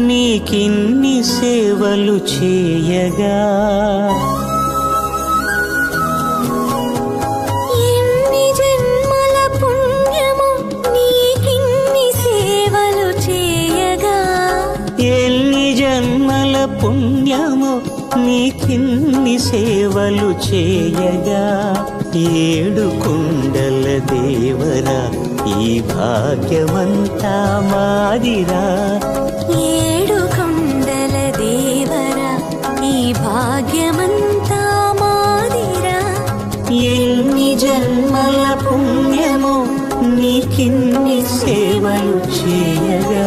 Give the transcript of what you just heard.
నీకిన్ని సేవలు చేయగా ఎన్ని జన్మల పుణ్యము నీకిన్ని సేవలు చేయగా ఎన్ని జన్మల పుణ్యము నీకిన్ని సేవలు చేయగా ఏడు కొండల దేవరా ఈ భాగ్యమంతా మాదిరా ఏడు కొండల దేవరా ఈ భాగ్యమంతా మాదిరా ఎన్ని జన్మల పుణ్యము నీకిన్ని సేవలు చేయగా